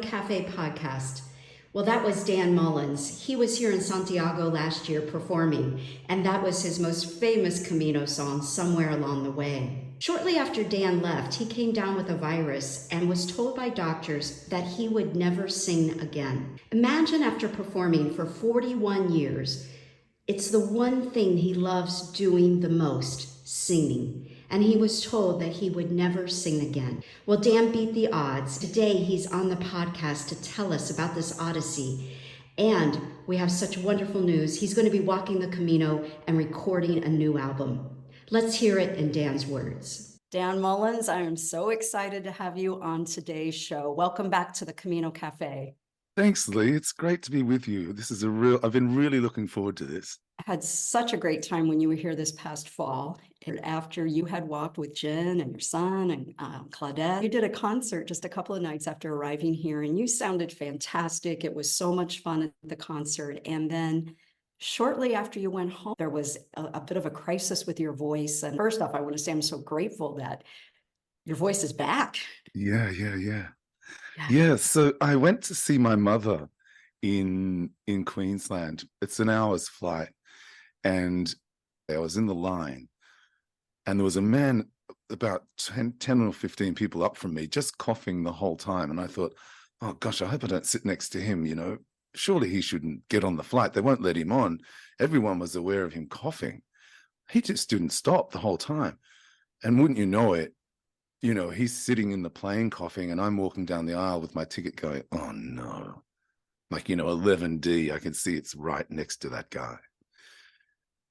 Cafe podcast. Well, that was Dan Mullins. He was here in Santiago last year performing, and that was his most famous Camino song, Somewhere Along the Way. Shortly after Dan left, he came down with a virus and was told by doctors that he would never sing again. Imagine after performing for 41 years, it's the one thing he loves doing the most, singing. And he was told that he would never sing again. Well, Dan beat the odds. Today, he's on the podcast to tell us about this odyssey. And we have such wonderful news. He's going to be walking the Camino and recording a new album. Let's hear it in Dan's words. Dan Mullins, I am so excited to have you on today's show. Welcome back to the Camino Cafe. Thanks, Lee. It's great to be with you. I've been really looking forward to this. I had such a great time when you were here this past fall. And after you had walked with Jen and your son and Claudette, you did a concert just a couple of nights after arriving here, and you sounded fantastic. It was so much fun at the concert. And then shortly after you went home, there was a bit of a crisis with your voice. And first off, I want to say I'm so grateful that your voice is back. Yeah. So I went to see my mother in Queensland. It's an hour's flight. And I was in the line, and there was a man about 10 or 15 people up from me just coughing the whole time. And I thought, oh gosh, I hope I don't sit next to him, Surely he shouldn't get on the flight. They won't let him on. Everyone was aware of him coughing. He just didn't stop the whole time. And wouldn't you know it, he's sitting in the plane coughing, and I'm walking down the aisle with my ticket going, oh no. 11D, I can see it's right next to that guy.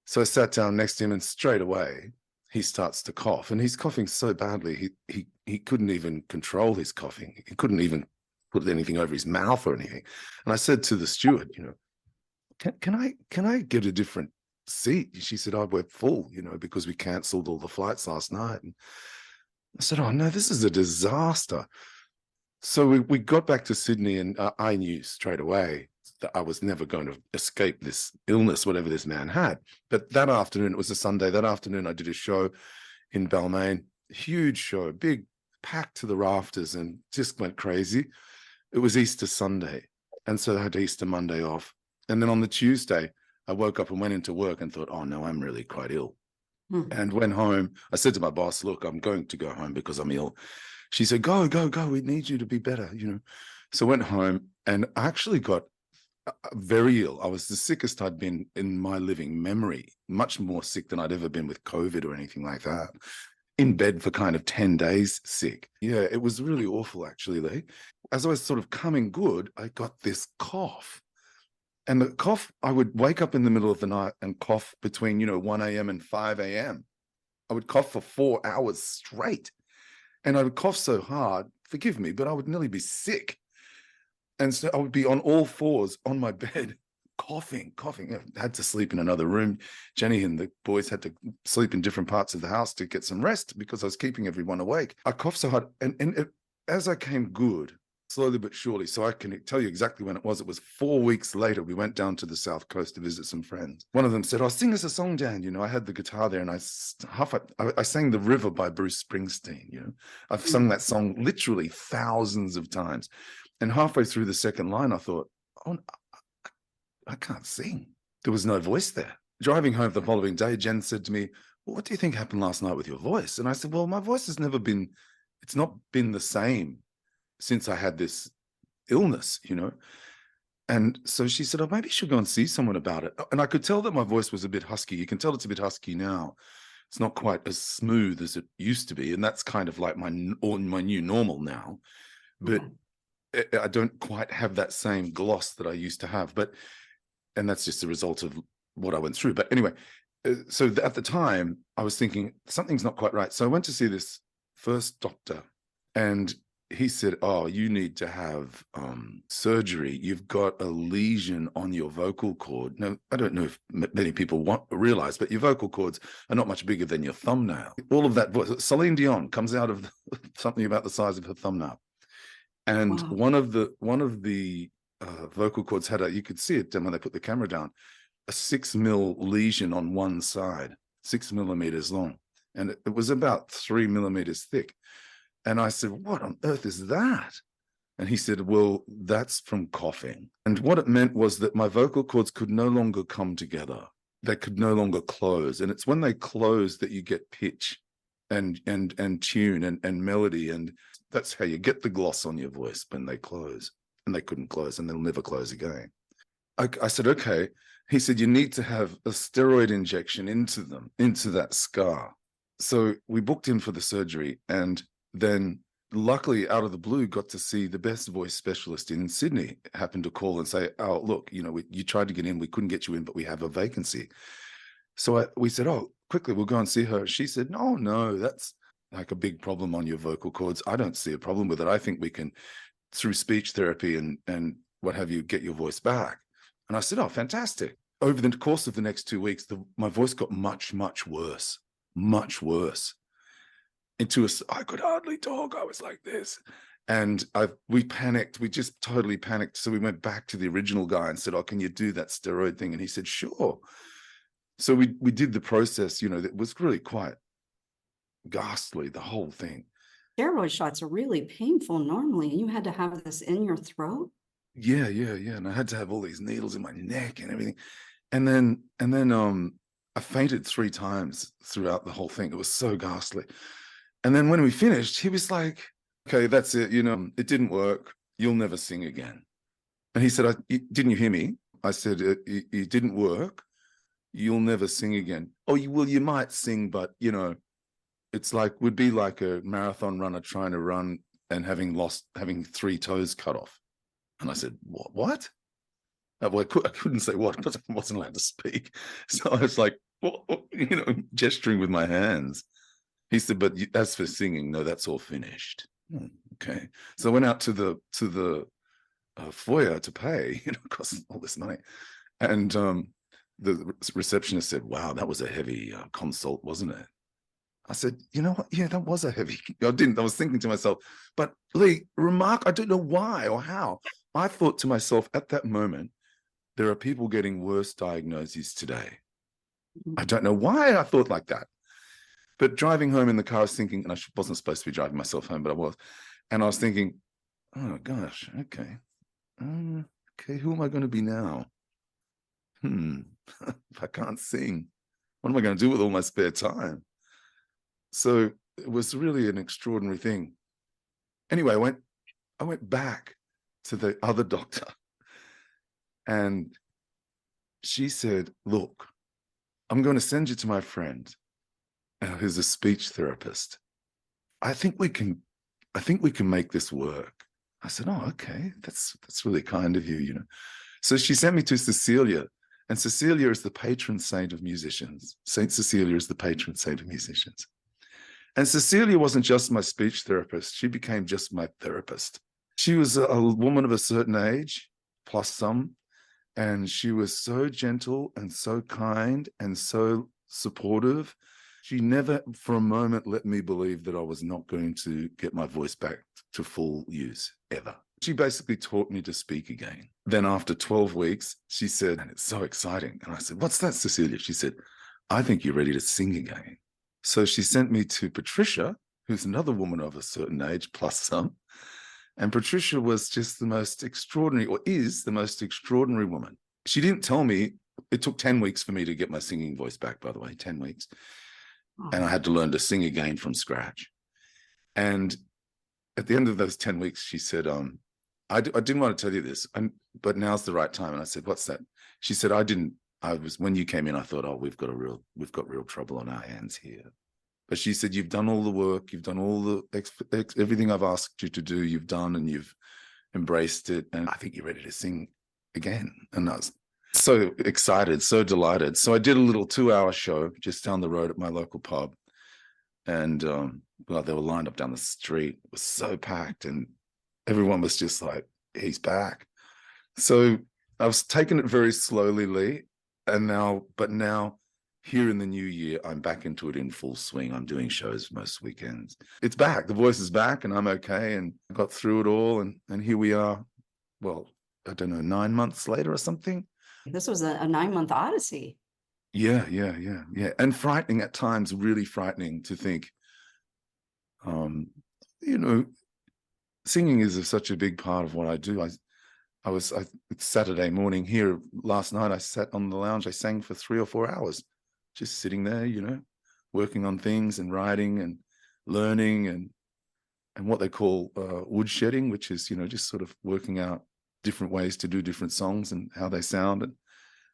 So I sat down next to him, and straight away he starts to cough, and he's coughing so badly he couldn't even control his coughing. He couldn't even put anything over his mouth or anything. And I said to the steward, can I get a different seat? She said, oh, we're full, because we canceled all the flights last night. And I said, oh no, this is a disaster. So we got back to Sydney, and I knew straight away that I was never going to escape this illness, whatever this man had. But that afternoon, it was a Sunday, that afternoon I did a show in Balmain, huge show, big, packed to the rafters, and just went crazy. It was Easter Sunday, and so I had Easter Monday off. And then on the Tuesday, I woke up and went into work and thought, oh no, I'm really quite ill. And went home. I said to my boss, look, I'm going to go home because I'm ill. She said, go. We need you to be better, So I went home, and I actually got very ill. I was the sickest I'd been in my living memory, much more sick than I'd ever been with COVID or anything like that. In bed for kind of 10 days sick. Yeah, it was really awful, actually, Lee. As I was sort of coming good, I got this cough. And the cough, I would wake up in the middle of the night and cough between, 1 a.m. and 5 a.m. I would cough for 4 hours straight. And I would cough so hard, forgive me, but I would nearly be sick. And so I would be on all fours on my bed, coughing. I had to sleep in another room. Jenny and the boys had to sleep in different parts of the house to get some rest because I was keeping everyone awake. I coughed so hard. And as I came good, slowly but surely, so I can tell you exactly when it was. It was 4 weeks later. We went down to the South Coast to visit some friends. One of them said, oh, sing us a song, Dan. I had the guitar there, and I sang The River by Bruce Springsteen. I've sung that song literally thousands of times. And halfway through the second line, I thought, oh, I can't sing. There was no voice there. Driving home the following day, Jen said to me, well, what do you think happened last night with your voice? And I said, well, my voice has it's not been the same since I had this illness, And so she said, oh, maybe you should go and see someone about it. And I could tell that my voice was a bit husky. You can tell it's a bit husky now. It's not quite as smooth as it used to be. And that's kind of like my new normal now. But I don't quite have that same gloss that I used to have. And that's just a result of what I went through. But anyway, so at the time, I was thinking, something's not quite right. So I went to see this first doctor, and he said, oh, you need to have surgery. You've got a lesion on your vocal cord. Now, I don't know if many people realize, but your vocal cords are not much bigger than your thumbnail. All of that voice, Celine Dion comes out of something about the size of her thumbnail. And wow. one of the vocal cords had you could see it when they put the camera down, a 6 mil lesion on one side, 6 millimeters long. And it was about 3 millimeters thick. And I said, what on earth is that? And he said, well, that's from coughing. And what it meant was that my vocal cords could no longer come together. They could no longer close. And it's when they close that you get pitch and tune and melody. And that's how you get the gloss on your voice, when they close. And they couldn't close, and they'll never close again. I said, okay. He said, you need to have a steroid injection into that scar. So we booked in for the surgery, and then luckily, out of the blue, got to see the best voice specialist in Sydney. Happened to call and say, oh, look, you tried to get in, we couldn't get you in, but we have a vacancy. So we said, oh, quickly, we'll go and see her. She said, no, that's like a big problem on your vocal cords. I don't see a problem with it. I think we can, through speech therapy and what have you, get your voice back. And I said, oh, fantastic. Over the course of the next 2 weeks, my voice got much, much worse. I could hardly talk. I was like this. And we panicked. We just totally panicked. So we went back to the original guy and said, oh, can you do that steroid thing? And he said, sure. So we did the process, that was really quite ghastly, the whole thing. Steroid shots are really painful normally. You had to have this in your throat? Yeah. And I had to have all these needles in my neck and everything. And then I fainted 3 times throughout the whole thing. It was so ghastly. And then when we finished, he was like, okay, that's it. It didn't work. You'll never sing again. And he said, didn't you hear me? I said, it didn't work. You'll never sing again. Oh, you might sing, but it's would be like a marathon runner trying to run and having 3 toes cut off. And I said, what? Well, I couldn't say what, because I wasn't allowed to speak. So I was like, gesturing with my hands. He said, but as for singing, no, that's all finished. Okay. So I went out to the foyer to pay, cost all this money. And the receptionist said, wow, that was a heavy consult, wasn't it? I said, you know what? Yeah, that was a heavy. I was thinking to myself, but Lee, I don't know why or how. I thought to myself at that moment, there are people getting worse diagnoses today. I don't know why I thought like that. But driving home in the car, I was thinking, and I wasn't supposed to be driving myself home, but I was. And I was thinking, oh gosh, okay. Okay, who am I going to be now? If I can't sing, what am I going to do with all my spare time? So it was really an extraordinary thing. Anyway, I went back to the other doctor, and she said, look, I'm going to send you to my friend who's a speech therapist. I think we can make this work. I said, oh, okay, that's really kind of you, So she sent me to Cecilia, and Cecilia is the patron saint of musicians. Saint Cecilia is the patron saint of musicians. And Cecilia wasn't just my speech therapist. She became just my therapist. She was a woman of a certain age, plus some, and she was so gentle and so kind and so supportive. She never for a moment let me believe that I was not going to get my voice back to full use, ever. She basically taught me to speak again. Then after 12 weeks, she said, and it's so exciting. And I said, what's that, Cecilia? She said, I think you're ready to sing again. So she sent me to Patricia, who's another woman of a certain age, plus some. And Patricia was just the most extraordinary, or is the most extraordinary woman. She didn't tell me, it took 10 weeks for me to get my singing voice back, by the way, 10 weeks. And I had to learn to sing again from scratch. And at the end of those 10 weeks, she said, I didn't want to tell you this, but now's the right time. And I said, what's that? She said, when you came in, I thought, oh, we've got real trouble on our hands here. But she said, you've done all the work, you've done all the everything I've asked you to do, you've done, and you've embraced it. And I think you're ready to sing again. And I was so excited, so delighted. So I did a little 2-hour show just down the road at my local pub. And they were lined up down the street. It was so packed, and everyone was just like, he's back. So I was taking it very slowly, Lee. But now here in the new year, I'm back into it in full swing. I'm doing shows most weekends. It's back. The voice is back, and I'm okay, and I got through it all. And here we are. Well, I don't know, 9 months later or something. This was a 9-month odyssey. Yeah. And frightening at times, really frightening to think, singing is such a big part of what I do. It's Saturday morning here. Last night I sat on the lounge. I sang for 3 or 4 hours, just sitting there, working on things and writing and learning and what they call woodshedding, which is, just sort of working out different ways to do different songs and how they sound. And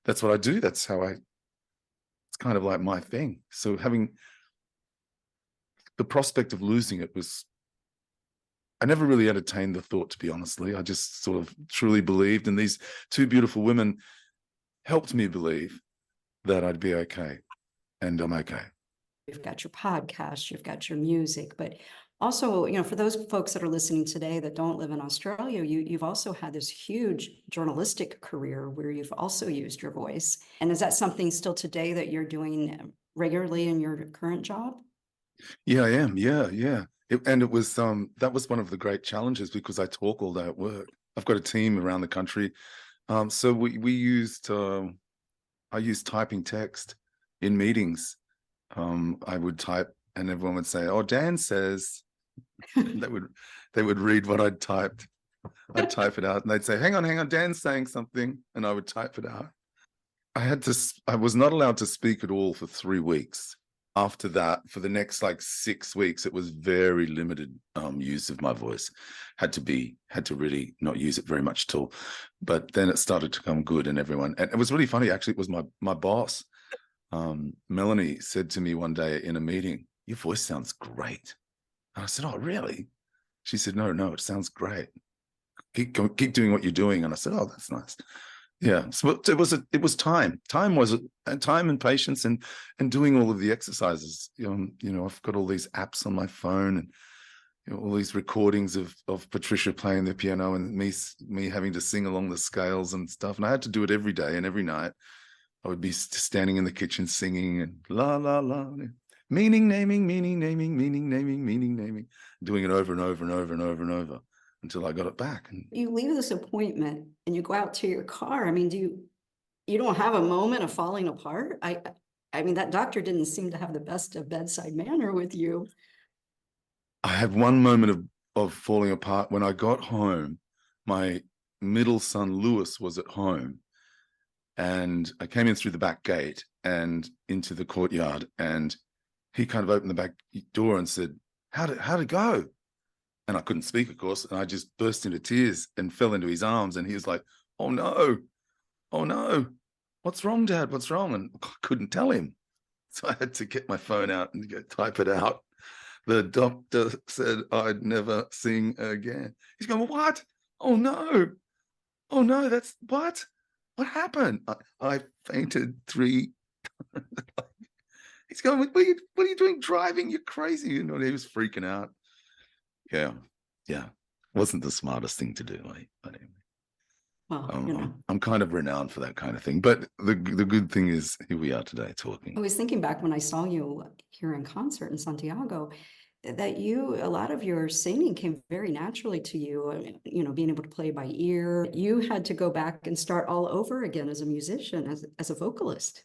that's what I do. It's kind of like my thing. So having the prospect of losing it I never really entertained the thought, to be honestly. I just sort of truly believed, and these two beautiful women helped me believe that I'd be okay, and I'm okay. You've got your podcast, you've got your music, but also, for those folks that are listening today that don't live in Australia, you've also had this huge journalistic career where you've also used your voice. And is that something still today that you're doing regularly in your current job? Yeah, I am. Yeah. And it was that was one of the great challenges, because I talk all day at work. I've got a team around the country. So we used I used typing text in meetings. I would type and everyone would say, "Oh, Dan says." they would read what I'd typed. I'd type it out and they'd say, hang on, Dan's saying something, and I would type it out. I was not allowed to speak at all for 3 weeks. After that, for the next 6 weeks, it was very limited use of my voice. Had to really not use it very much at all. But then it started to come good, and it was really funny. Actually, it was my boss, Melanie, said to me one day in a meeting, "Your voice sounds great." And I said, "Oh, really?" She said, No, it sounds great. Keep doing what you're doing. And I said, "Oh, that's nice." Yeah. So it was time. Time and patience and doing all of the exercises. I've got all these apps on my phone and all these recordings of Patricia playing the piano and me having to sing along the scales and stuff. And I had to do it every day, and every night I would be standing in the kitchen singing and la la la, meaning naming, doing it over and over and over and over and over until I got it back. And You leave this appointment and you go out to your car. I mean, you don't have a moment of falling apart? I mean, that doctor didn't seem to have the best of bedside manner with you. I had one moment of falling apart when I got home. My middle son, Lewis, was at home, and I came in through the back gate and into the courtyard, and he kind of opened the back door and said, how'd it go? And I couldn't speak, of course, and I just burst into tears and fell into his arms, and he was like, oh no, what's wrong, Dad? What's wrong? And I couldn't tell him. So I had to get my phone out and type it out. The doctor said I'd never sing again. He's going, what? Oh no, that's what happened? I fainted 3. He's going, what are you doing driving? You're crazy. He was freaking out. Yeah. Wasn't the smartest thing to do. But anyway. Well, I'm kind of renowned for that kind of thing. But the good thing is, here we are today talking. I was thinking back when I saw you here in concert in Santiago, that a lot of your singing came very naturally to you, being able to play by ear. You had to go back and start all over again as a musician, as a vocalist.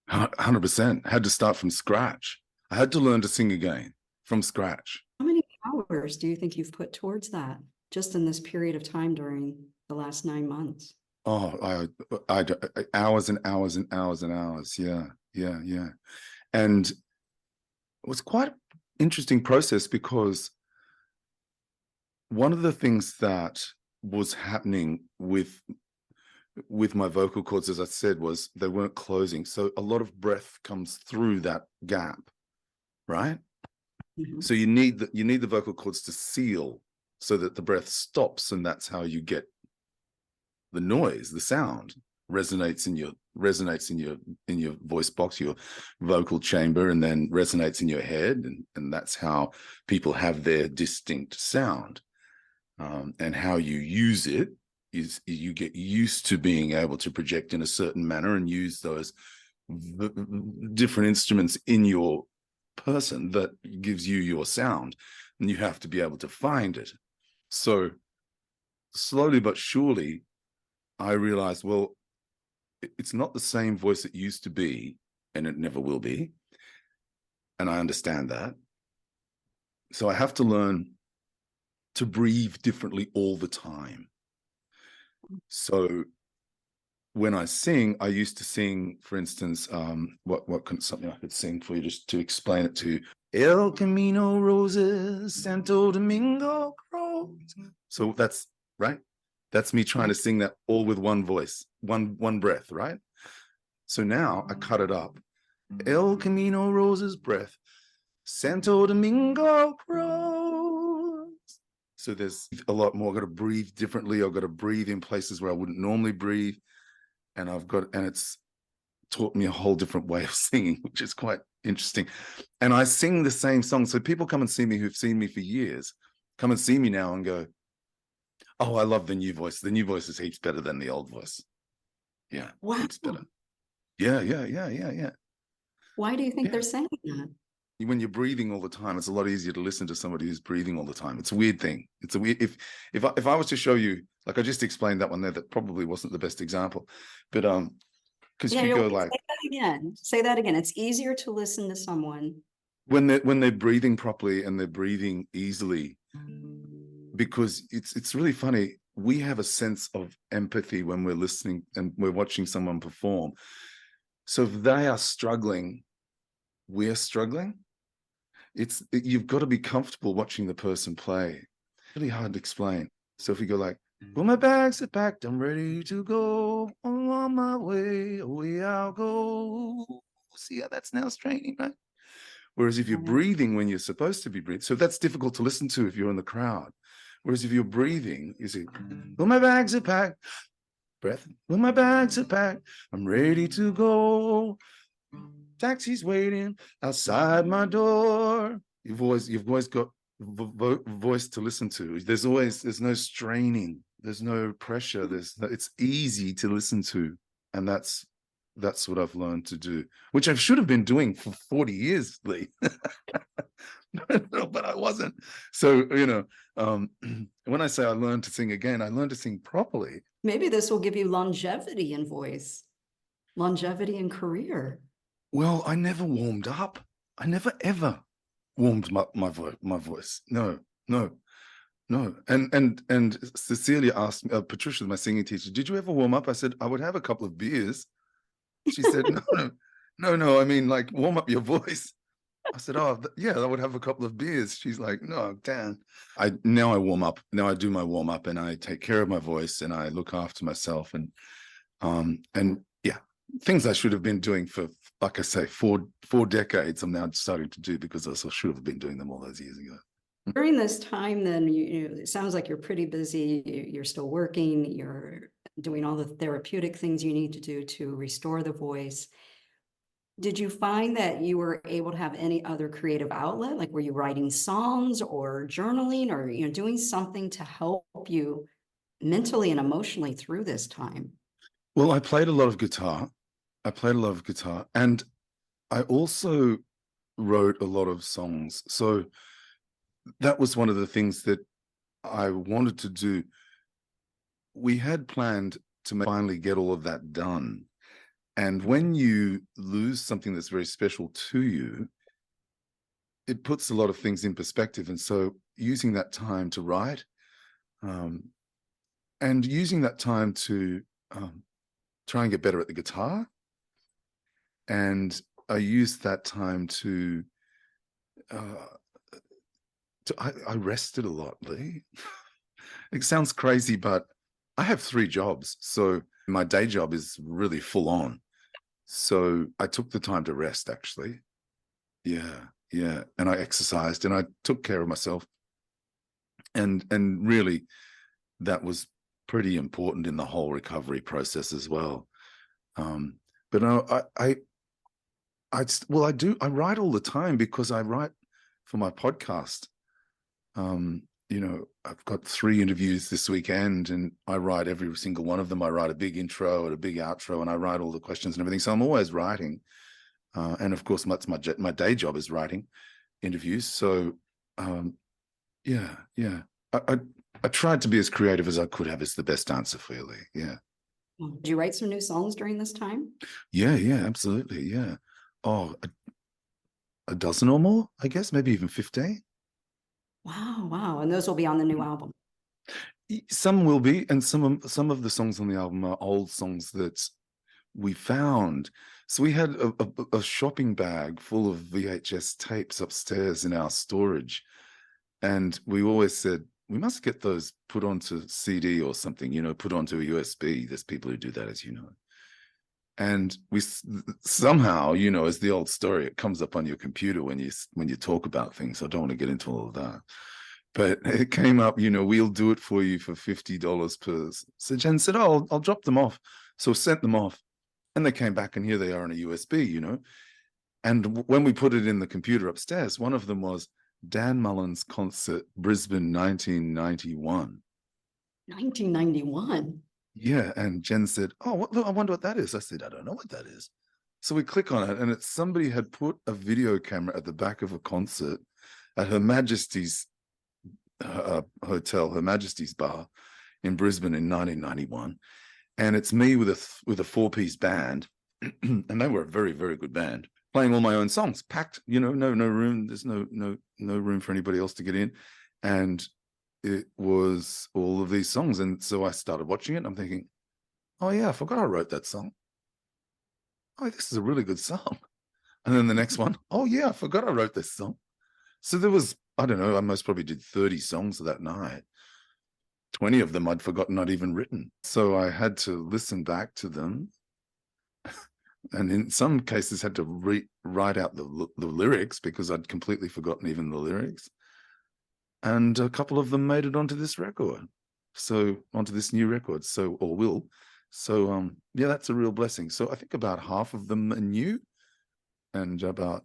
100%. Had to start from scratch. I had to learn to sing again from scratch. How many hours do you think you've put towards that just in this period of time during the last 9 months? Oh, I hours and hours and hours and hours. Yeah. And it was quite an interesting process, because one of the things that was happening with my vocal cords, as I said, was they weren't closing. So a lot of breath comes through that gap, right? Mm-hmm. So you need the vocal cords to seal so that the breath stops, and that's how you get the noise, the sound resonates in your voice box, your vocal chamber, and then resonates in your head, and that's how people have their distinct sound. And how you use it is you get used to being able to project in a certain manner and use those different instruments in your person that gives you your sound, and you have to be able to find it. So slowly but surely, I realized, well, it's not the same voice it used to be, and it never will be. And I understand that. So I have to learn to breathe differently all the time. So when I sing, I used to sing, for instance, something I could sing for you just to explain it to you. El Camino Roses, Santo Domingo Crows. So that's right. That's me trying to sing that all with one voice, one breath, right? So now I cut it up. El Camino Roses breath, Santo Domingo Crows. So there's a lot more. I've got to breathe differently. I've got to breathe in places where I wouldn't normally breathe. And it's taught me a whole different way of singing, which is quite interesting. And I sing the same song. So people come and see me who've seen me for years, come and see me now and go, oh, I love the new voice. The new voice is heaps better than the old voice. Yeah. Wow. Heaps better. Yeah. Why do you think they're saying that? When you're breathing all the time, it's a lot easier to listen to somebody who's breathing all the time. It's a weird thing. It's a weird, if I was to show you, like I just explained that one there, that probably wasn't the best example, but because you go like, say that again. It's easier to listen to someone when they're breathing properly and they're breathing easily, because it's really funny. We have a sense of empathy when we're listening and we're watching someone perform. So if they are struggling, we're struggling. You've got to be comfortable watching the person play. Really hard to explain. So if you go like, well, my bags are packed, I'm ready to go, on my way, away I'll go. See how that's now straining, right? Whereas if you're breathing when you're supposed to be breathing, so that's difficult to listen to if you're in the crowd. Whereas if you're breathing, you see, well, my bags are packed, breath, well, my bags are packed, I'm ready to go. Taxi's waiting outside my door. You've always got voice to listen to. There's no straining. There's no pressure. It's easy to listen to. And that's what I've learned to do, which I should have been doing for 40 years, Lee. No, but I wasn't. So, when I say I learned to sing again, I learned to sing properly. Maybe this will give you longevity in voice, longevity in career. Well, I never warmed up. I never ever warmed my voice. No. And Cecilia asked me, Patricia, my singing teacher, did you ever warm up? I said, I would have a couple of beers. She said, no. I mean, like, warm up your voice. I said, oh, yeah, I would have a couple of beers. She's like, no, Dan. Now I warm up. Now I do my warm up and I take care of my voice and I look after myself and yeah, things I should have been doing for, like I say, four decades. I'm now starting to do because I should have been doing them all those years ago. During this time, then it sounds like you're pretty busy. You're still working. You're doing all the therapeutic things you need to do to restore the voice. Did you find that you were able to have any other creative outlet? Like, were you writing songs or journaling or, doing something to help you mentally and emotionally through this time? Well, I played a lot of guitar. And I also wrote a lot of songs. So that was one of the things that I wanted to do. We had planned to finally get all of that done. And when you lose something that's very special to you, it puts a lot of things in perspective. And so using that time to write and using that time to try and get better at the guitar. And I used that time to I rested a lot, Lee. It sounds crazy, but I have 3 jobs. So my day job is really full on. So I took the time to rest, actually. Yeah. And I exercised and I took care of myself. And really, that was pretty important in the whole recovery process as well. But no, I write all the time because I write for my podcast. I've got 3 interviews this weekend and I write every single one of them. I write a big intro and a big outro and I write all the questions and everything. So I'm always writing. And of course, that's my day job is writing interviews. So yeah. I tried to be as creative as I could have is the best answer for you, Lee. Yeah. Did you write some new songs during this time? Yeah, absolutely. Yeah. Oh, a dozen or more, I guess, maybe even 15. Wow, wow. And those will be on the new album. Some will be, and some of the songs on the album are old songs that we found. So we had a shopping bag full of VHS tapes upstairs in our storage, and we always said we must get those put onto CD or something, you know, put onto a USB. There's people who do that, as you know. And we somehow, you know, as the old story, it comes up on your computer when you talk about things. I don't want to get into all of that. But it came up, you know, we'll do it for you for $50 per. So Jen said, oh, I'll drop them off. So sent them off. And they came back, and here they are on a USB, you know. And when we put it in the computer upstairs, one of them was Dan Mullins concert, Brisbane, 1991. 1991. Yeah. And Jen said, oh, I wonder what that is. I said, I don't know what that is. So we click on it, and it's somebody had put a video camera at the back of a concert at Her Majesty's hotel, Her Majesty's Bar in Brisbane in 1991. And it's me with a four-piece band, and they were a very, very good band, playing all my own songs, packed, you know, no room. There's no room for anybody else to get in. And it was all of these songs. And so I started watching it, and I'm thinking, oh yeah, I forgot I wrote that song. Oh, this is a really good song. And then the next one, oh yeah, I forgot I wrote this song. So there was, I don't know, I most probably did 30 songs that night. 20 of them I'd forgotten I'd even written. So I had to listen back to them. And in some cases had to write out the lyrics because I'd completely forgotten even the lyrics. And a couple of them made it onto this record. So onto this new record. So, or will. So yeah, that's a real blessing. So I think about half of them are new and about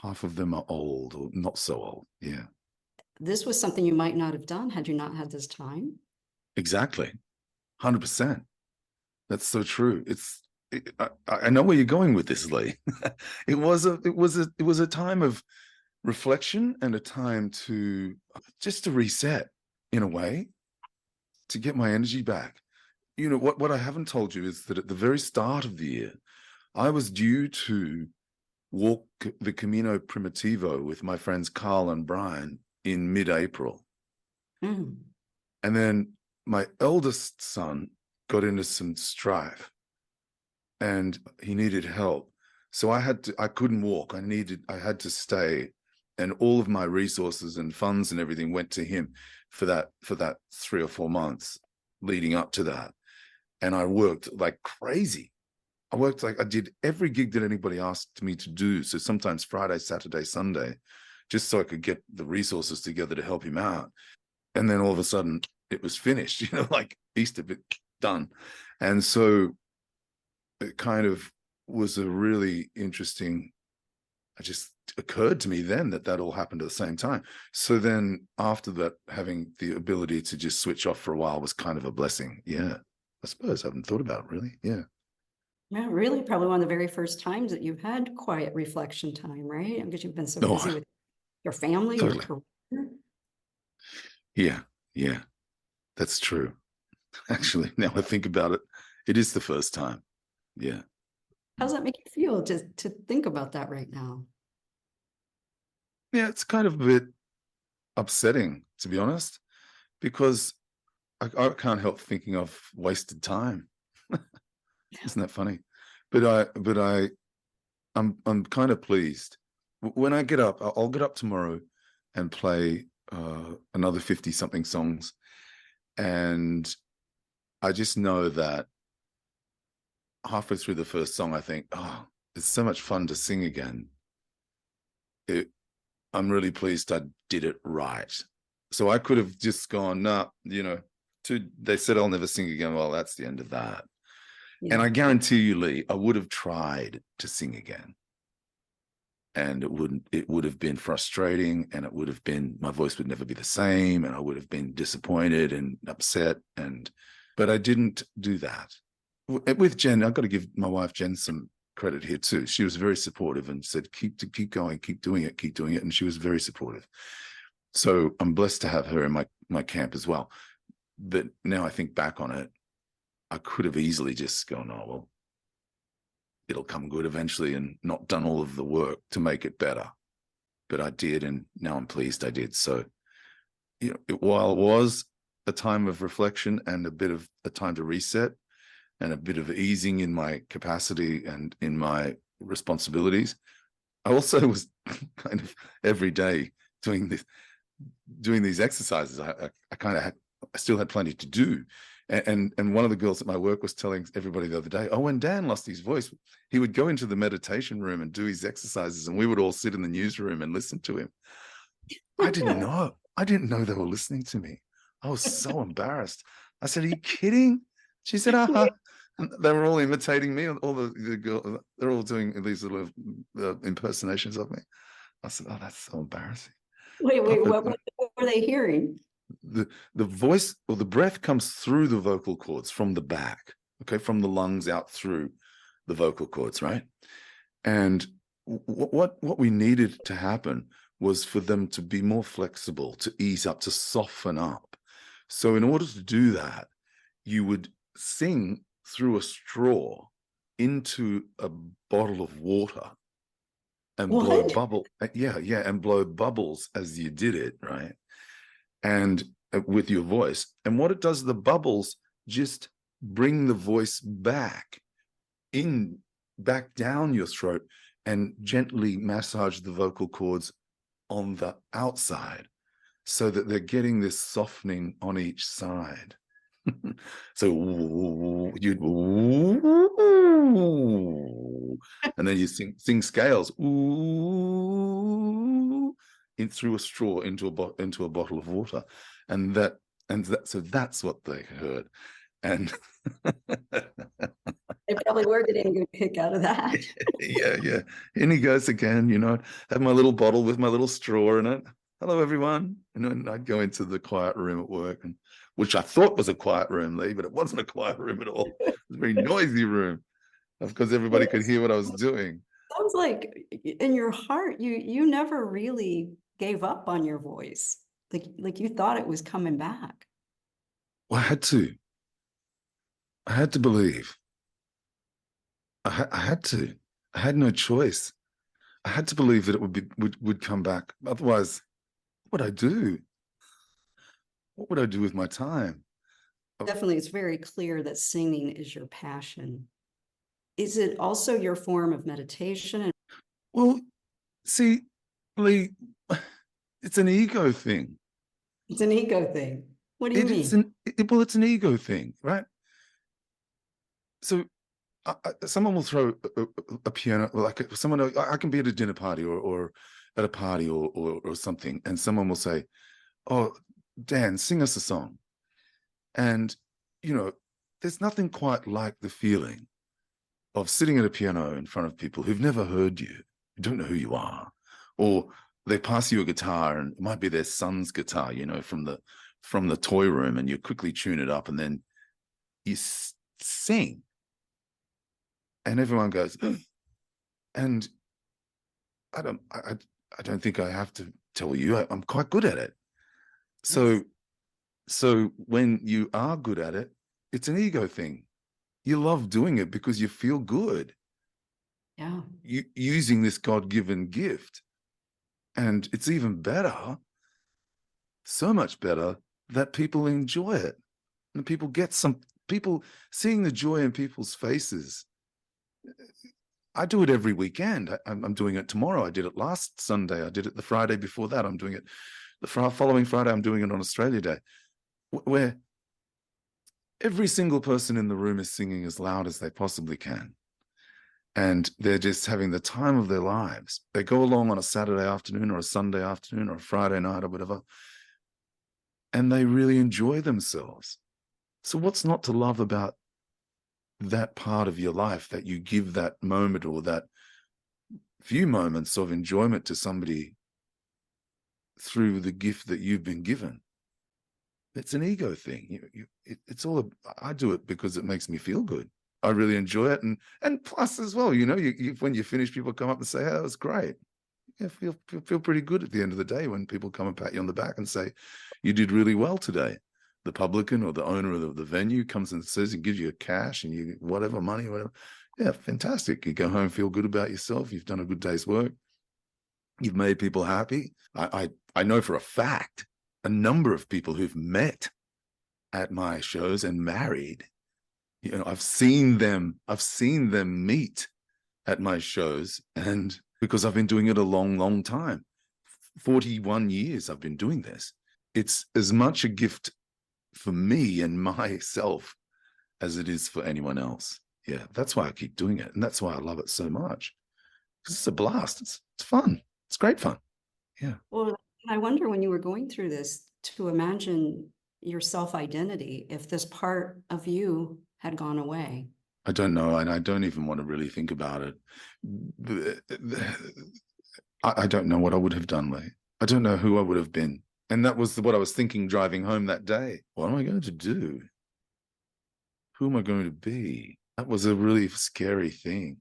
half of them are old or not so old. Yeah. This was something you might not have done had you not had this time. Exactly. 100%. That's so true. I know where you're going with this, Lee. It was a time of reflection and a time to just to reset in a way, to get my energy back. You know, what I haven't told you is that at the very start of the year, I was due to walk the Camino Primitivo with my friends Carl and Brian in mid-April. Mm. And then my eldest son got into some strife and he needed help. So I couldn't walk. I had to stay. And all of my resources and funds and everything went to him for that 3 or 4 months leading up to that. And I worked like crazy. I did every gig that anybody asked me to do. So sometimes Friday, Saturday, Sunday, just so I could get the resources together to help him out. And then all of a sudden it was finished, you know, like Easter bit done. And so it kind of was a really interesting, it just occurred to me then that all happened at the same time. So then after that, having the ability to just switch off for a while was kind of a blessing. Yeah, I suppose I haven't thought about it really. Yeah. Yeah, really, probably one of the very first times that you've had quiet reflection time, right? Because you've been so busy with your family, totally. Your career. Yeah, that's true. Actually, now I think about it, it is the first time. Yeah. How does that make you feel to think about that right now? Yeah, it's kind of a bit upsetting, to be honest, because I can't help thinking of wasted time. Isn't that funny? But I'm kind of pleased. When I get up, I'll get up tomorrow and play another 50 something songs. And I just know that halfway through the first song, I think, oh, it's so much fun to sing again. I'm really pleased I did it right. So I could have just gone, nah, you know, they said I'll never sing again. Well, that's the end of that. Yeah. And I guarantee you, Lee, I would have tried to sing again. And it would have been frustrating, and it would have been, my voice would never be the same, and I would have been disappointed and upset. But I didn't do that. With Jen, I've got to give my wife Jen some credit here too. She was very supportive and said, keep going, keep doing it. And she was very supportive. So I'm blessed to have her in my camp as well. But now I think back on it, I could have easily just gone, oh, well, it'll come good eventually, and not done all of the work to make it better. But I did, and now I'm pleased I did. So while it was a time of reflection and a bit of a time to reset and a bit of easing in my capacity and in my responsibilities, I also was kind of every day doing these exercises. I still had plenty to do. And one of the girls at my work was telling everybody the other day, oh, when Dan lost his voice, he would go into the meditation room and do his exercises, and we would all sit in the newsroom and listen to him. I didn't know they were listening to me. I was so embarrassed. I said, are you kidding? She said, uh-huh. And they were all imitating me. All the girls, they're all doing these little impersonations of me. I said, oh, that's so embarrassing. Wait, what were they hearing? The voice or the breath comes through the vocal cords from the back, okay, from the lungs out through the vocal cords, right? And what we needed to happen was for them to be more flexible, to ease up, to soften up. So in order to do that, you would sing through a straw into a bottle of water and blow and blow bubbles as you did it, right? And with your voice. And what it does, the bubbles just bring the voice back down your throat and gently massage the vocal cords on the outside so that they're getting this softening on each side. So you'd and then you sing scales in through a straw into a bottle of water, so that's what they heard. And They probably were getting a good kick out of that. yeah. And he goes again, have my little bottle with my little straw in it. Hello, everyone. And I'd go into the quiet room at work, which I thought was a quiet room, Lee, but it wasn't a quiet room at all. It was a very noisy room because everybody could hear what I was doing. Sounds like in your heart, you never really gave up on your voice. Like you thought it was coming back. Well, I had to believe. I had to. I had no choice. I had to believe that it would come back. Otherwise, what would I do? What would I do with my time? Definitely, it's very clear that singing is your passion. Is it also your form of meditation? Well, see, Lee, it's an ego thing. It's an ego thing. What do you mean? It's an ego thing, right? So someone will throw a piano, like someone, I can be at a dinner party or at a party or something, and someone will say, oh, Dan, sing us a song. And, there's nothing quite like the feeling of sitting at a piano in front of people who've never heard you, who don't know who you are, or they pass you a guitar and it might be their son's guitar, from the toy room, and you quickly tune it up and then you sing. And everyone goes, and I don't think I have to tell you, I'm quite good at it. So when you are good at it, it's an ego thing. You love doing it because you feel good. Yeah. Using this God-given gift. And it's even better, so much better, that people enjoy it. And people seeing the joy in people's faces. I do it every weekend. I'm doing it tomorrow. I did it last Sunday. I did it the Friday before that. I'm doing it the following Friday. I'm doing it on Australia Day, where every single person in the room is singing as loud as they possibly can. And they're just having the time of their lives. They go along on a Saturday afternoon or a Sunday afternoon or a Friday night or whatever, and they really enjoy themselves. So what's not to love about that part of your life, that you give that moment or that few moments of enjoyment to somebody through the gift that you've been given? It's an ego thing. I do it because it makes me feel good. I really enjoy it. And plus as well, when you finish, people come up and say, oh, that was great. Yeah, feel pretty good at the end of the day when people come and pat you on the back and say, you did really well today. The publican or the owner of the venue comes and says and gives you cash and you whatever money, whatever. Yeah, fantastic. You go home, feel good about yourself. You've done a good day's work. You've made people happy. I know for a fact a number of people who've met at my shows and married. I've seen them meet at my shows, and because I've been doing it a long, long time, 41 years I've been doing this. It's as much a gift for me and myself as it is for anyone else. Yeah, that's why I keep doing it, and that's why I love it so much. Because it's a blast. It's fun. It's great fun. Yeah. Well, I wonder, when you were going through this, to imagine your self-identity, if this part of you had gone away. I don't know, and I don't even want to really think about it. I don't know what I would have done, Lee. I don't know who I would have been. And that was what I was thinking driving home that day. What am I going to do? Who am I going to be? That was a really scary thing,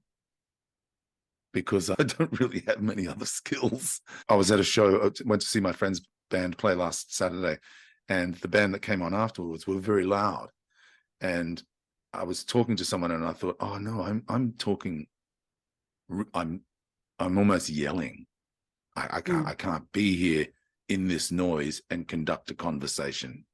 because I don't really have many other skills. I was at a show, went to see my friend's band play last Saturday, and the band that came on afterwards were very loud. And I was talking to someone, and I thought, oh no, I'm almost yelling. I can't be here in this noise and conduct a conversation.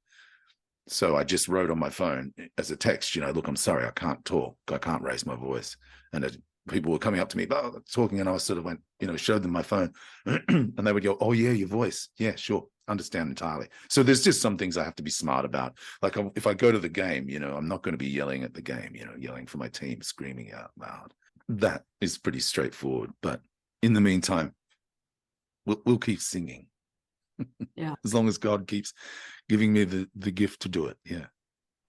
So I just wrote on my phone as a text, look, I'm sorry, I can't talk. I can't raise my voice. And people were coming up to me, talking, and I sort of went, showed them my phone, and they would go, oh yeah, your voice. Yeah, sure. Understand entirely. So there's just some things I have to be smart about. Like if I go to the game, I'm not going to be yelling at the game, yelling for my team, screaming out loud. That is pretty straightforward. But in the meantime, we'll keep singing. Yeah. As long as God keeps giving me the gift to do it. Yeah.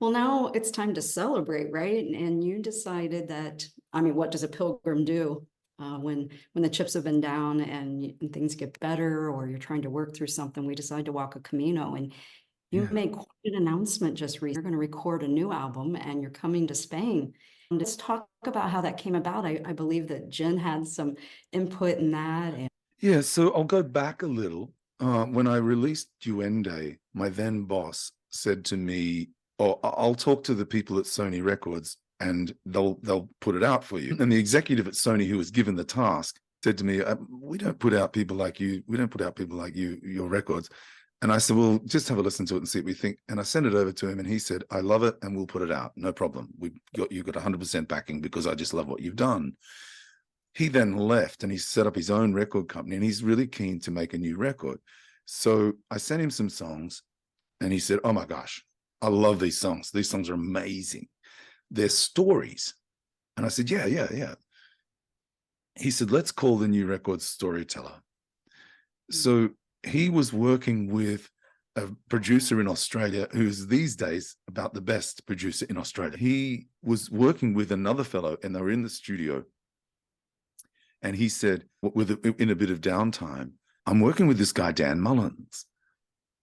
Well, now it's time to celebrate, right? And you decided that, what does a pilgrim do when the chips have been down and things get better, or you're trying to work through something? We decide to walk a Camino, and you made quite an announcement just recently. You're going to record a new album, and you're coming to Spain. And let's talk about how that came about. I believe that Jen had some input in that. Yeah, so I'll go back a little. When I released Duende, my then boss said to me, oh, I'll talk to the people at Sony Records and they'll put it out for you. And the executive at Sony, who was given the task, said to me, we don't put out people like you. We don't put out people like you, your records. And I said, well, just have a listen to it and see what we think. And I sent it over to him, and he said, I love it, and we'll put it out. No problem. You've got 100% backing, because I just love what you've done. He then left, and he set up his own record company, and he's really keen to make a new record. So I sent him some songs, and he said, oh my gosh, I love these songs. These songs are amazing. They're stories. And I said, yeah. He said, let's call the new record Storyteller. So he was working with a producer in Australia who's these days about the best producer in Australia. He was working with another fellow, and they were in the studio. And he said, in a bit of downtime, I'm working with this guy, Dan Mullins.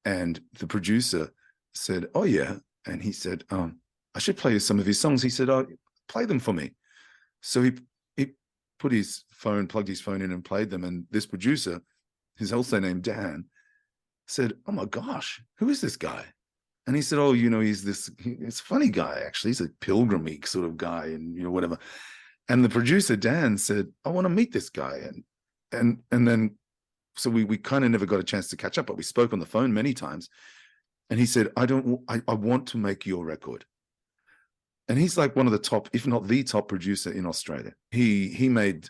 And the producer said, oh, yeah. And he said, I should play you some of his songs. He said, oh, play them for me. So he plugged his phone in and played them. And this producer, who's also named Dan, said, oh, my gosh, who is this guy? And he said, oh, he's a funny guy, actually. He's a pilgrim-y sort of guy, and, whatever. And the producer, Dan, said, I want to meet this guy. And then, so we kind of never got a chance to catch up, but we spoke on the phone many times. And he said, I want to make your record. And he's like one of the top, if not the top producer in Australia. He made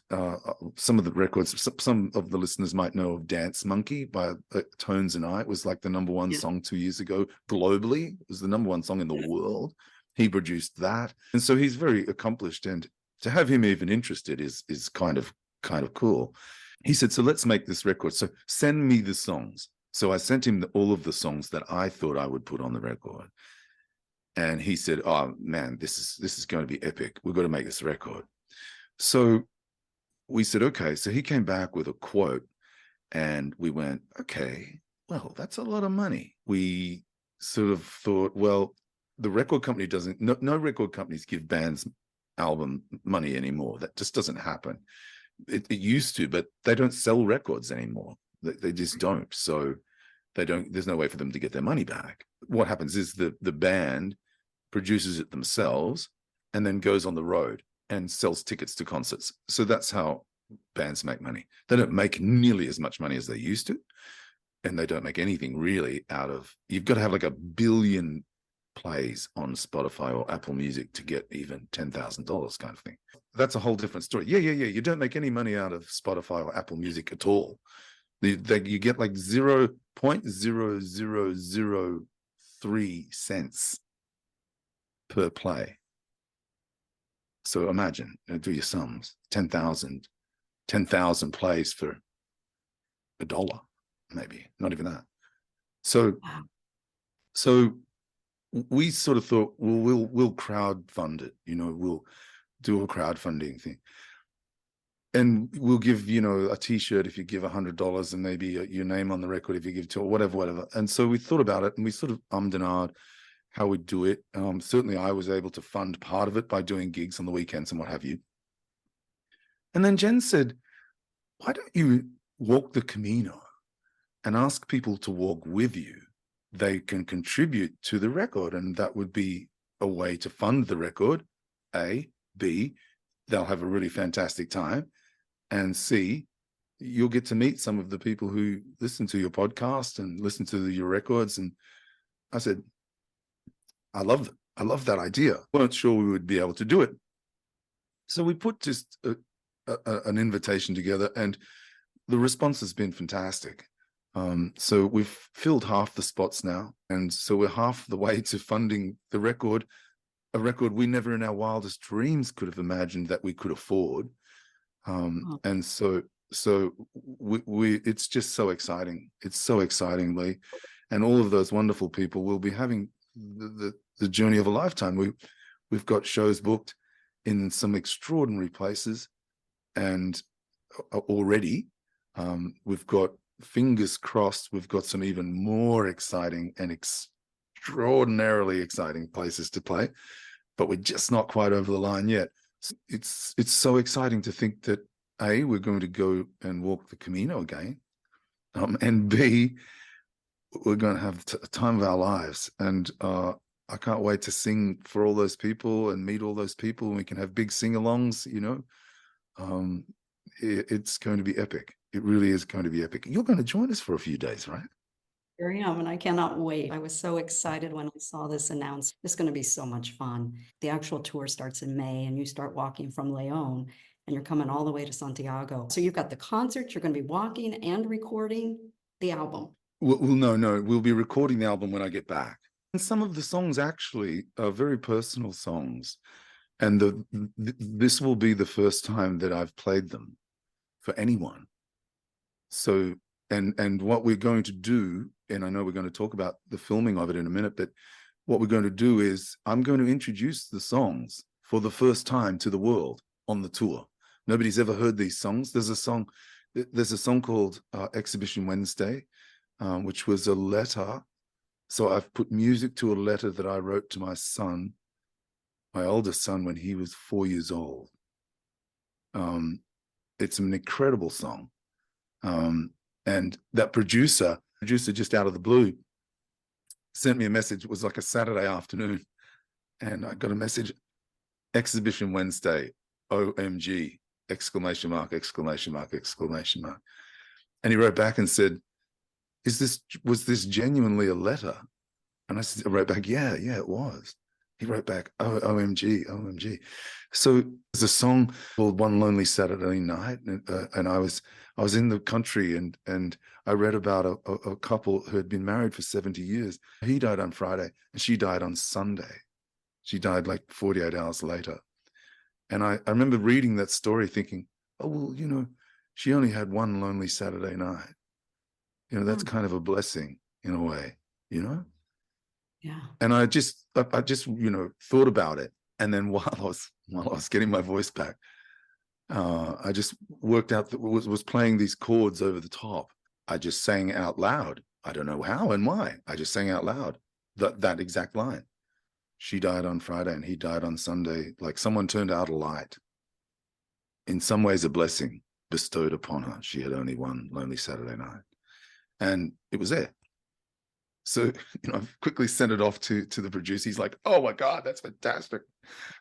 some of the records. Some of the listeners might know of Dance Monkey by Tones and I. It was like the #1 song 2 years ago globally. It was the #1 song in the world. He produced that. And so he's very accomplished, and to have him even interested is kind of cool. He said, so let's make this record. So send me the songs. So I sent him all of the songs that I thought I would put on the record. And he said, oh man, this is going to be epic. We've got to make this record. So we said, okay. So he came back with a quote, and we went, okay, well, that's a lot of money. We sort of thought, well, the record company no record companies give bands album money anymore. That just doesn't happen. It used to, but they don't sell records anymore. They just don't. So there's no way for them to get their money back. What happens is the band produces it themselves and then goes on the road and sells tickets to concerts. So that's how bands make money. They don't make nearly as much money as they used to, and they don't make anything really out of, you've got to have like 1 billion plays on Spotify or Apple Music to get even $10,000 kind of thing. That's a whole different story. Yeah. You don't make any money out of Spotify or Apple Music at all. You get like 0.0003 cents per play. So imagine, do your sums, 10,000 plays for $1, maybe, not even that. So we sort of thought, well, we'll crowdfund it, we'll do a crowdfunding thing. And we'll give, a t-shirt if you give $100, and maybe your name on the record if you give $2, or whatever. And so we thought about it, and we sort of ummed and ahed how we'd do it. Certainly I was able to fund part of it by doing gigs on the weekends and what have you. And then Jen said, why don't you walk the Camino and ask people to walk with you? They can contribute to the record, and that would be a way to fund the record. A. B, they'll have a really fantastic time. And C, you'll get to meet some of the people who listen to your podcast and listen to your records. And I said, I love that idea. We weren't sure we would be able to do it. So we put just an invitation together, and the response has been fantastic. So we've filled half the spots now. And so we're half the way to funding the record, a record we never in our wildest dreams could have imagined that we could afford. And so we it's just so exciting. It's so exciting, Lee. And all of those wonderful people will be having the journey of a lifetime. We've got shows booked in some extraordinary places, and already we've got, fingers crossed, we've got some even more exciting and extraordinarily exciting places to play, but we're just not quite over the line yet. It's so exciting to think that A, we're going to go and walk the Camino again, and B, we're going to have a time of our lives. And I can't wait to sing for all those people and meet all those people, and we can have big sing-alongs, it's going to be epic. It really is going to be epic. You're going to join us for a few days, right? Here I am, and I cannot wait. I was so excited when I saw this announced. It's going to be so much fun. The actual tour starts in May, and you start walking from León, and you're coming all the way to Santiago. So you've got the concert, you're going to be walking and recording the album. Well, no. We'll be recording the album when I get back. And some of the songs actually are very personal songs. And this will be the first time that I've played them for anyone. So, and what we're going to do, and I know we're going to talk about the filming of it in a minute, but what we're going to do is I'm going to introduce the songs for the first time to the world on the tour. Nobody's ever heard these songs. There's a song called Exhibition Wednesday, which was a letter. So I've put music to a letter that I wrote to my son, my oldest son, when he was 4 years old. It's an incredible song. And that producer just out of the blue sent me a message. It was like a Saturday afternoon, and I got a message, Exhibition Wednesday, OMG, exclamation mark. And he wrote back and said, was this genuinely a letter? And I wrote back, yeah, it was. He wrote back, OMG. So there's a song called One Lonely Saturday Night, and I was in the country, and I read about a couple who had been married for 70 years. He died on Friday, and she died on Sunday. She died like 48 hours later. And I remember reading that story thinking, oh, well, she only had one lonely Saturday night. That's kind of a blessing in a way, Yeah. And I just thought about it. And then while I was getting my voice back, I just worked out that was playing these chords over the top. I just sang out loud. I don't know how and why. I just sang out loud that exact line. She died on Friday and he died on Sunday. Like someone turned out a light. In some ways, a blessing bestowed upon her. She had only one lonely Saturday night. And it was there. So, I've quickly sent it off to the producer. He's like, oh my God, that's fantastic.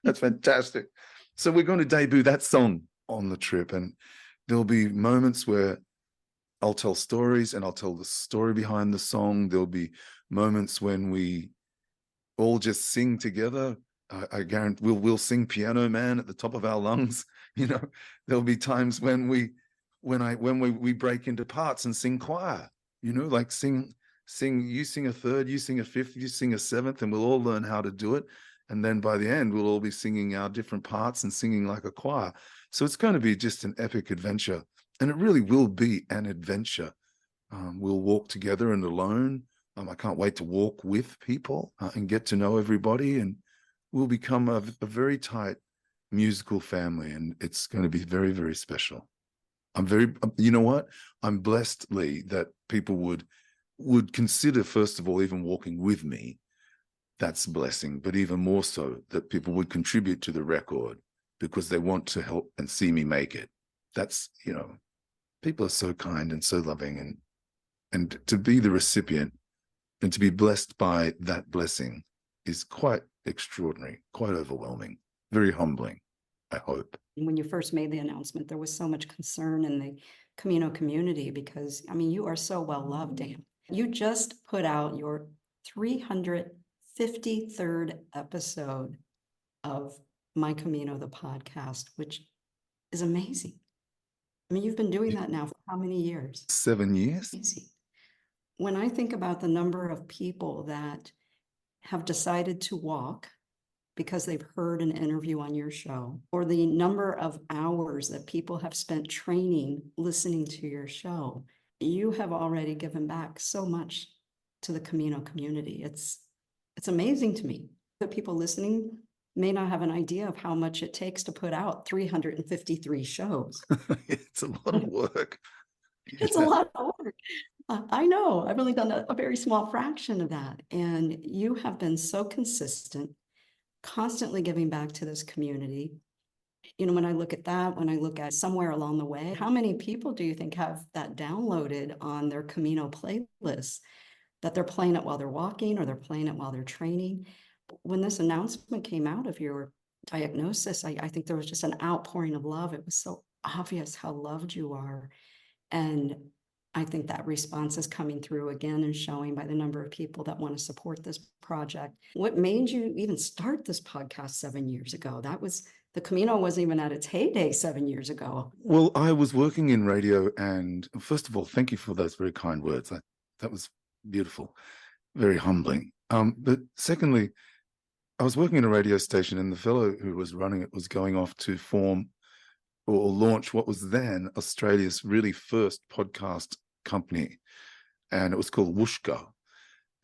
That's fantastic. So we're going to debut that song on the trip. And there'll be moments where I'll tell stories and I'll tell the story behind the song. There'll be moments when we all just sing together. I guarantee we'll sing Piano Man at the top of our lungs. There'll be times when we break into parts and sing choir, like sing, you sing a third, you sing a fifth, you sing a seventh, and we'll all learn how to do it. And then by the end, we'll all be singing our different parts and singing like a choir. So it's going to be just an epic adventure. And it really will be an adventure. We'll walk together and alone. I can't wait to walk with people and get to know everybody. And we'll become a very tight musical family. And it's going to be very, very special. You know what? I'm blessed, Lee, that people would consider, first of all, even walking with me. That's a blessing. But even more so, that people would contribute to the record because they want to help and see me make it. That's, people are so kind and so loving, and to be the recipient and to be blessed by that blessing is quite extraordinary, quite overwhelming, very humbling, I hope. When you first made the announcement, there was so much concern in the Camino community because, you are so well loved, Dan. You just put out your 353rd episode of My Camino, the podcast, which is amazing. You've been doing that now for how many years? 7 years. Amazing. When I think about the number of people that have decided to walk because they've heard an interview on your show, or the number of hours that people have spent training, listening to your show, you have already given back so much to the Camino community. It's amazing to me that people listening may not have an idea of how much it takes to put out 353 shows. It's a lot of work. It's a lot of work. I know. I've only done a very small fraction of that. And you have been so consistent, constantly giving back to this community. When I look at that, when I look at somewhere along the way, how many people do you think have that downloaded on their Camino playlist, that they're playing it while they're walking or they're playing it while they're training? When this announcement came out of your diagnosis, I think there was just an outpouring of love. It was so obvious how loved you are. And I think that response is coming through again and showing by the number of people that want to support this project. What made you even start this podcast 7 years ago? The Camino wasn't even at its heyday 7 years ago. Well, I was working in radio, and first of all, thank you for those very kind words. That was beautiful, very humbling. But secondly, I was working in a radio station, and the fellow who was running it was going off to form or launch what was then Australia's really first podcast company, and it was called Whooshka.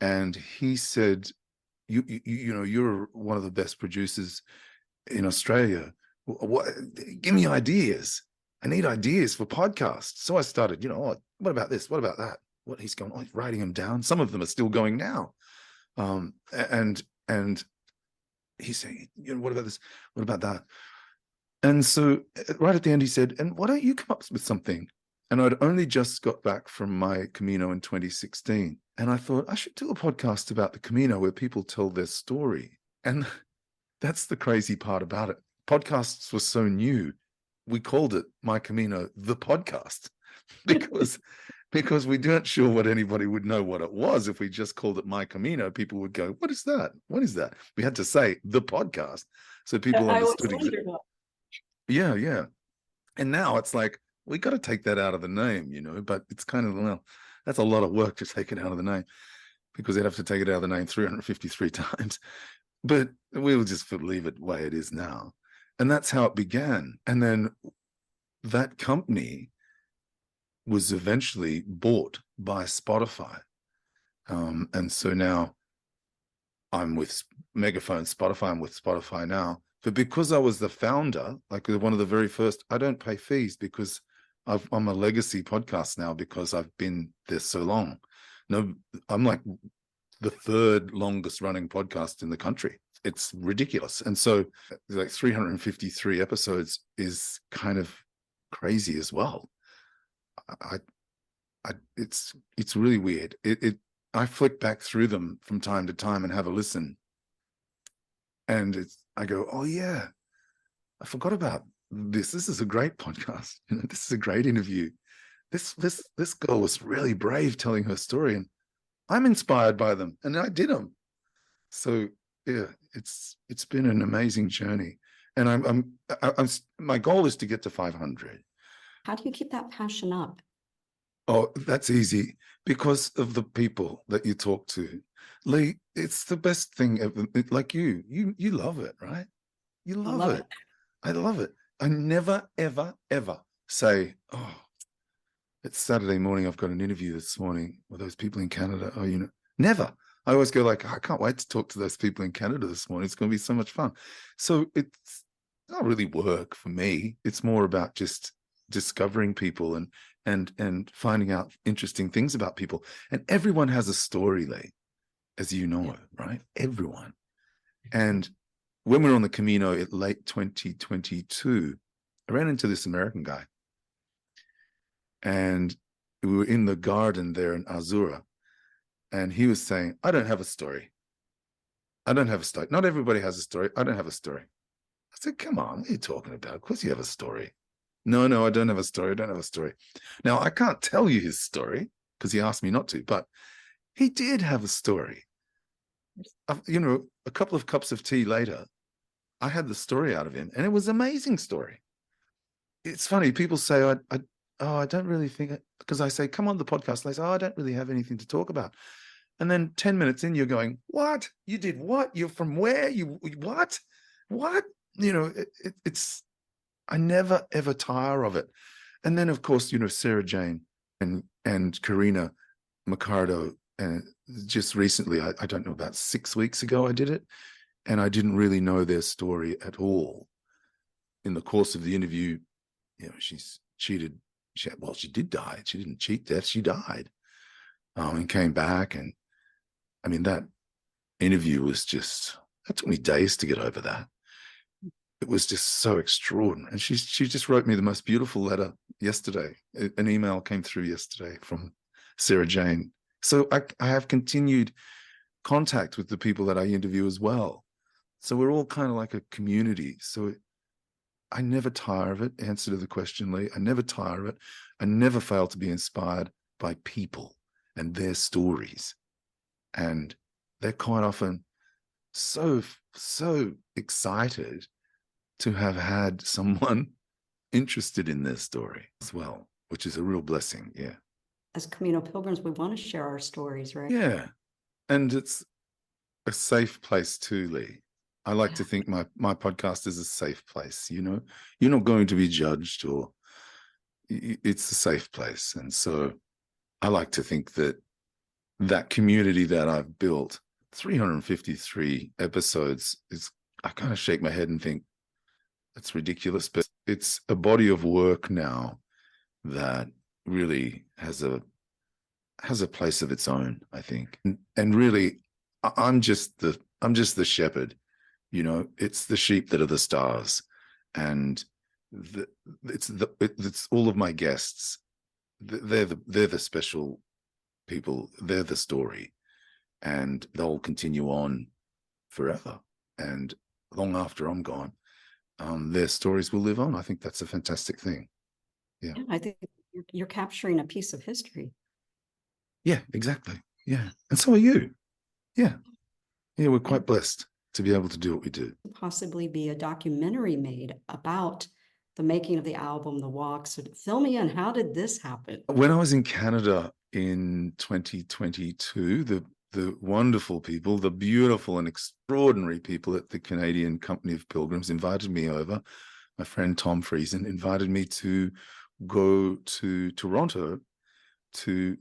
And he said, you're one of the best producers in Australia. Give me ideas. I need ideas for podcasts. So I started, what about this? What about that? What he's going, he's writing them down. Some of them are still going now. And he's saying, what about this? What about that? And so right at the end, he said, and why don't you come up with something? And I'd only just got back from my Camino in 2016. And I thought, I should do a podcast about the Camino where people tell their story. And that's the crazy part about it. Podcasts were so new. We called it My Camino, the podcast, because we weren't sure what anybody would know what it was. If we just called it My Camino, people would go, what is that? What is that? We had to say the podcast so people understood exactly. Yeah. And now it's like, we got to take that out of the name, but it's kind of, well, that's a lot of work to take it out of the name because they'd have to take it out of the name 353 times. But we'll just leave it the way it is now. And that's how it began. And then that company was eventually bought by Spotify. And so now I'm with Megaphone Spotify. I'm with Spotify now. But because I was the founder, like one of the very first, I don't pay fees because I'm a legacy podcast now because I've been there so long. No, I'm like the third longest running podcast in the country. It's ridiculous. And so like 353 episodes is kind of crazy as well. It's really weird. I flick back through them from time to time and have a listen. And I go, oh yeah, I forgot about this. This is a great podcast. This is a great interview. this girl was really brave telling her story, and I'm inspired by them, and I did them. So yeah, it's been an amazing journey, and I'm my goal is to get to 500. How do you keep that passion up? Oh, that's easy, because of the people that you talk to, Lee. It's the best thing ever. Like you love it, right? You I love love it. it. I love it. I never, ever, ever say, oh, it's Saturday morning, I've got an interview this morning with those people in Canada. Oh, never. I always go like, I can't wait to talk to those people in Canada this morning. It's going to be so much fun. So it's not really work for me. It's more about just discovering people and finding out interesting things about people. And everyone has a story, Lee, as you know, right? Everyone. And when we were on the Camino in late 2022, I ran into this American guy, and we were in the garden there in Azura, and he was saying, I don't have a story. I don't have a story. Not everybody has a story. I don't have a story. I said, come on, what are you talking about? Of course you have a story. No, I don't have a story. I don't have a story. Now, I can't tell you his story because he asked me not to, but he did have a story. A couple of cups of tea later, I had the story out of him, and it was an amazing story. It's funny. People say, I don't really think it, because I say, come on the podcast. They say, I don't really have anything to talk about. And then 10 minutes in, you're going, what? You did what? You're from where? What? What? It's, I never, ever tire of it. And then, of course, Sarah Jane and Karina Mercado, and just recently, I don't know, about 6 weeks ago, I did it. And I didn't really know their story at all. In the course of the interview, she's cheated. She did die. She didn't cheat death. She died, and came back. And I mean, that interview was that took me days to get over that. It was just so extraordinary. And she just wrote me the most beautiful letter yesterday. An email came through yesterday from Sarah Jane. So I have continued contact with the people that I interview as well. So we're all kind of like a community. So I never tire of it. Answer to the question, Lee. I never tire of it. I never fail to be inspired by people and their stories. And they're quite often so excited to have had someone interested in their story as well, which is a real blessing. Yeah. As Camino pilgrims, we want to share our stories, right? Yeah. And it's a safe place too, Lee. I like to think my podcast is a safe place. You're not going to be judged, or it's a safe place. And so I like to think that community that I've built, 353 episodes, I kind of shake my head and think it's ridiculous, but it's a body of work now that really has a place of its own, I think. And really, I'm just the shepherd. It's the sheep that are the stars, and it's all of my guests. They're the special people. They're the story, and they'll continue on forever and long after I'm gone. Their stories will live on. I think that's a fantastic thing. Yeah, I think you're capturing a piece of history. Yeah, exactly. Yeah, and so are you. Yeah, we're quite blessed to be able to do what we do. Possibly be a documentary made about the making of the album, the walk. So fill me in. How did this happen? When I was in Canada in 2022, the wonderful people, the beautiful and extraordinary people at the Canadian Company of Pilgrims invited me over. My friend Tom Friesen invited me to go to Toronto to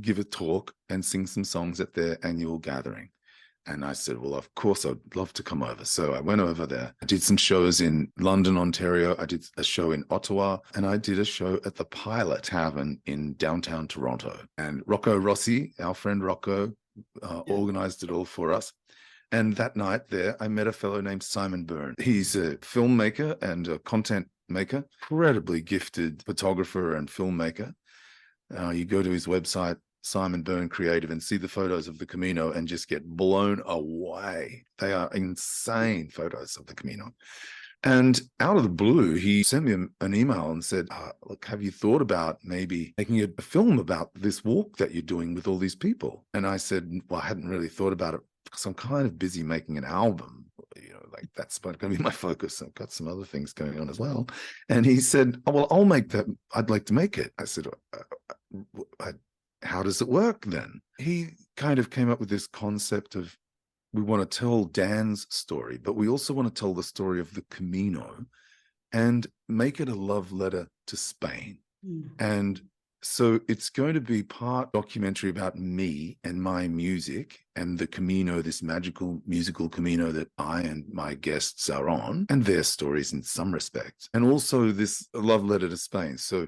give a talk and sing some songs at their annual gathering. And I said, well, of course, I'd love to come over. So I went over there. I did some shows in London, Ontario. I did a show in Ottawa, and I did a show at the Pilot Tavern in downtown Toronto. And Rocco Rossi, our friend Rocco, organized it all for us. And that night there, I met a fellow named Simon Byrne. He's a filmmaker and a content maker, incredibly gifted photographer and filmmaker. You go to his website, Simon Byrne Creative, and see the photos of the Camino and just get blown away. They are insane photos of the Camino. And out of the blue, he sent me an email and said, look, have you thought about maybe making a film about this walk that you're doing with all these people? And I said, well, I hadn't really thought about it because I'm kind of busy making an album. Like that's going to be my focus. I've got some other things going on as well. And he said, oh, well, I'll make that. I'd like to make it. I said, how does it work then? He kind of came up with this concept of, we want to tell Dan's story, but we also want to tell the story of the Camino and make it a love letter to Spain. And so it's going to be part documentary about me and my music and the Camino, this magical musical Camino that I and my guests are on, and their stories in some respects, and also this love letter to Spain. So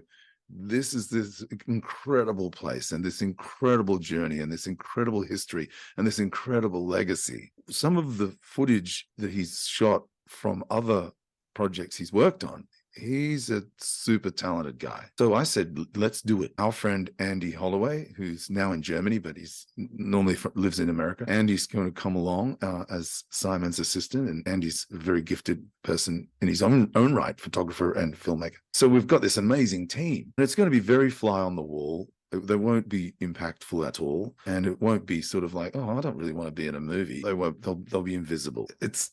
this is this incredible place and this incredible journey and this incredible history and this incredible legacy. Some of the footage that he's shot from other projects he's worked on, he's a super talented guy. So I said, let's do it. Our friend Andy Holloway, who's now in Germany, but he's normally lives in America. Andy's going to come along as Simon's assistant. And Andy's a very gifted person in his own right, photographer and filmmaker. So we've got this amazing team. And it's going to be very fly on the wall. They won't be impactful at all. And it won't be sort of like, oh, I don't really want to be in a movie. They'll be invisible. It's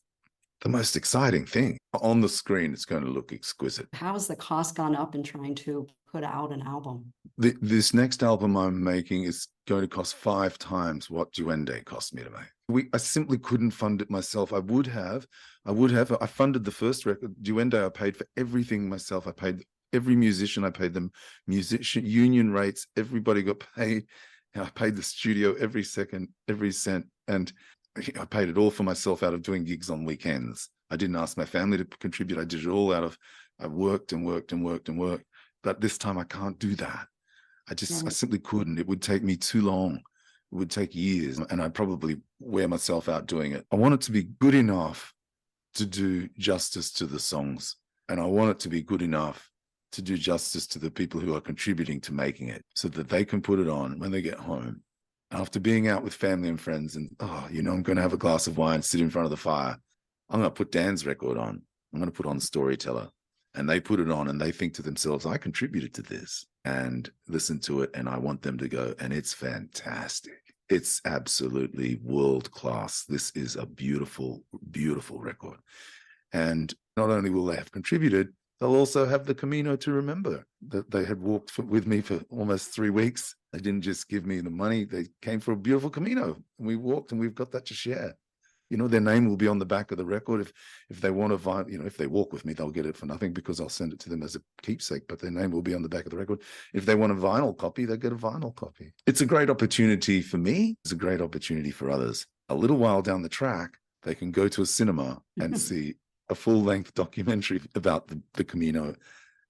the most exciting thing. On the screen, it's going to look exquisite. How has the cost gone up in trying to put out an album? This next album I'm making is going to cost 5 times what Duende cost me to make. I simply couldn't fund it myself. I would have. I funded the first record. Duende, I paid for everything myself. I paid every musician. I paid them musician union rates. Everybody got paid. I paid the studio every second, every cent. And I paid it all for myself out of doing gigs on weekends. I didn't ask my family to contribute. I did it all out of, I worked and worked and worked and worked. But this time I can't do that. I simply couldn't. It would take me too long. It would take years, and I'd probably wear myself out doing it. I want it to be good enough to do justice to the songs. And I want it to be good enough to do justice to the people who are contributing to making it so that they can put it on when they get home. After being out with family and friends and, I'm going to have a glass of wine, sit in front of the fire. I'm going to put Dan's record on. I'm going to put on Storyteller. And they put it on and they think to themselves, I contributed to this, and listen to it. And I want them to go, and it's fantastic. It's absolutely world class. This is a beautiful, beautiful record. And not only will they have contributed, they'll also have the Camino to remember that they had walked with me for almost 3 weeks. They didn't just give me the money. They came for a beautiful Camino. And we walked, and we've got that to share. Their name will be on the back of the record. If they want to, if they walk with me, they'll get it for nothing because I'll send it to them as a keepsake, but their name will be on the back of the record. If they want a vinyl copy, they'll get a vinyl copy. It's a great opportunity for me. It's a great opportunity for others. A little while down the track, they can go to a cinema and see a full-length documentary about the Camino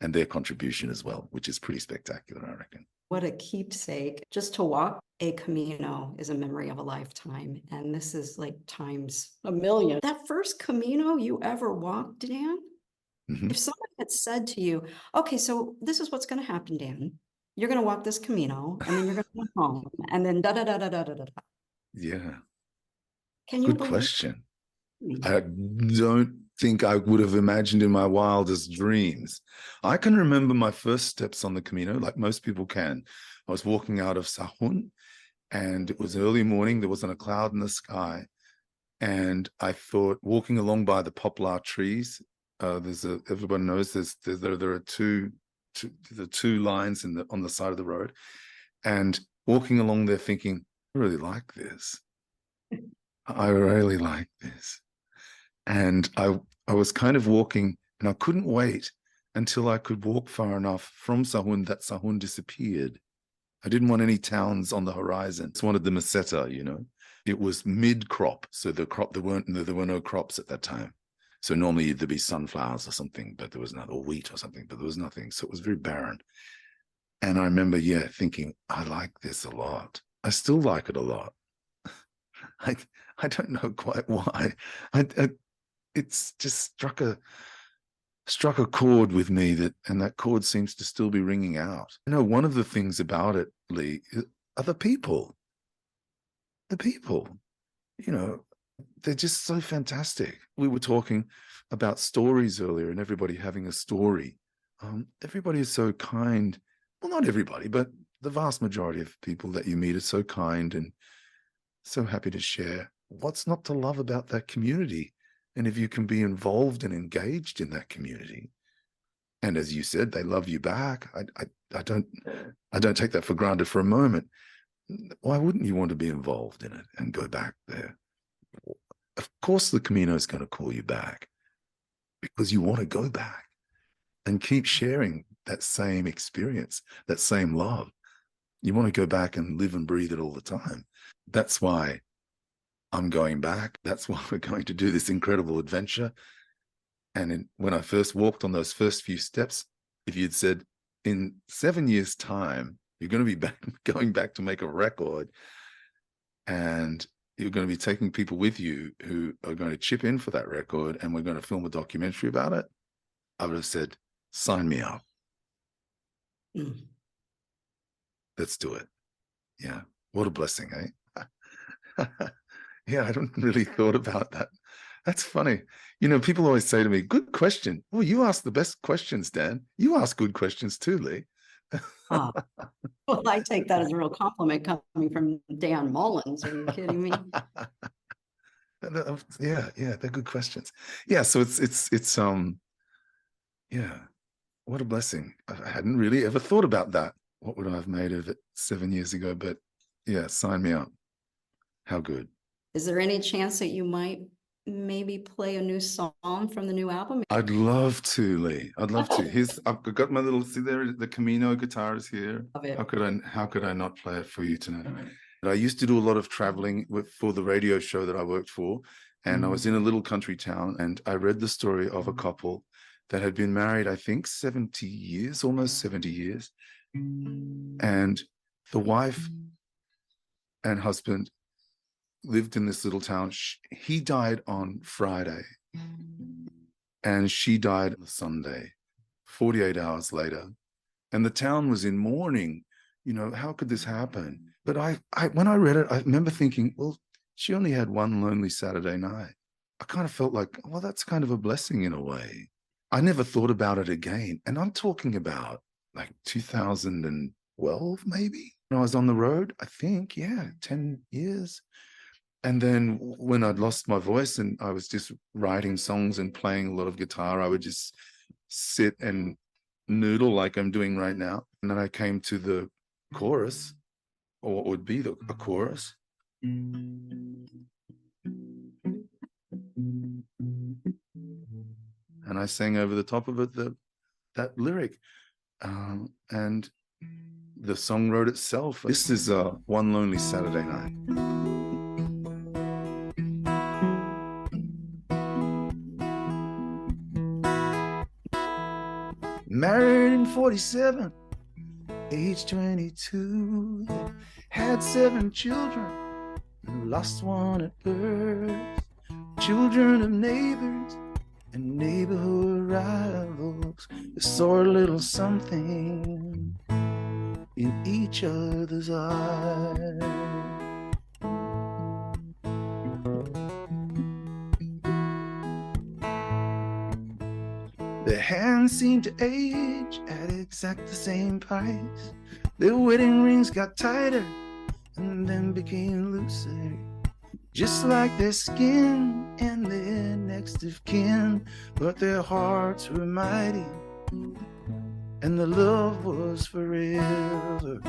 and their contribution as well, which is pretty spectacular, I reckon. What a keepsake. Just to walk a Camino is a memory of a lifetime. And this is like times a million. That first Camino you ever walked, Dan, if someone had said to you, okay, so this is what's going to happen, Dan. You're going to walk this Camino and then you're going to go home and then da-da-da-da-da-da-da. Yeah. Can you Good believe question. I don't think I would have imagined in my wildest dreams. I can remember my first steps on the Camino, like most people can. I was walking out of Sahun, and it was early morning. There wasn't a cloud in the sky. And I thought, walking along by the poplar trees, everyone knows there are two lines on the side of the road. And walking along there thinking, I really like this. I really like this. And I was kind of walking, and I couldn't wait until I could walk far enough from Sahun that Sahun disappeared. I didn't want any towns on the horizon. I just wanted the meseta, It was mid-crop, so there were no crops at that time. So normally there'd be sunflowers or something, but there was not, or wheat or something, but there was nothing. So it was very barren. And I remember, thinking, I like this a lot. I still like it a lot. I don't know quite why. It's just struck a chord with me and that chord seems to still be ringing out. One of the things about it, Lee, are the people. The people. They're just so fantastic. We were talking about stories earlier and everybody having a story. Everybody is so kind. Well, not everybody, but the vast majority of people that you meet are so kind and so happy to share. What's not to love about that community? And if you can be involved and engaged in that community, and as you said, they love you back. I don't take that for granted for a moment. Why wouldn't you want to be involved in it and go back there? Of course, the Camino is going to call you back because you want to go back and keep sharing that same experience, that same love. You want to go back and live and breathe it all the time. That's why I'm going back. That's why we're going to do this incredible adventure. And when I first walked on those first few steps, if you'd said in 7 years' time, you're going to be going back to make a record, and you're going to be taking people with you who are going to chip in for that record, and we're going to film a documentary about it, I would have said, sign me up. Mm. Let's do it. Yeah. What a blessing, eh? Yeah, I hadn't really thought about that. That's funny. You know, people always say to me, good question. Well, you ask the best questions, Dan. You ask good questions too, Lee. Ah, well, I take that as a real compliment coming from Dan Mullins. Are you kidding me? Yeah, they're good questions. Yeah, so it's yeah, what a blessing. I hadn't really ever thought about that. What would I have made of it 7 years ago? But yeah, sign me up. How good. Is there any chance that you might maybe play a new song from the new album? I'd love to, Lee. I'd love to. I've got my little, see there, the Camino guitar is here. Love it. How could I not play it for you tonight? I used to do a lot of traveling for the radio show that I worked for, and I was in a little country town, and I read the story of a couple that had been married, I think, 70 years, almost 70 years. And the wife and husband lived in this little town. He died on Friday and she died on Sunday, 48 hours later. And the town was in mourning. You know, how could this happen? But when I read it, I remember thinking, well, she only had one lonely Saturday night. I kind of felt like, well, that's kind of a blessing in a way. I never thought about it again. And I'm talking about like 2012, maybe. When I was on the road, I think, 10 years. And then when I'd lost my voice and I was just writing songs and playing a lot of guitar, I would just sit and noodle like I'm doing right now. And then I came to the chorus, or what would be a chorus. And I sang over the top of it that lyric. And the song wrote itself. This is One Lonely Saturday Night. Married in 47, age 22, had 7 children, and lost one at birth. Children of neighbors and neighborhood rivals, they saw a little something in each other's eyes. Their hands seemed to age at exact the same pace. Their wedding rings got tighter and then became looser, just like their skin and their next of kin. But their hearts were mighty and the love was forever.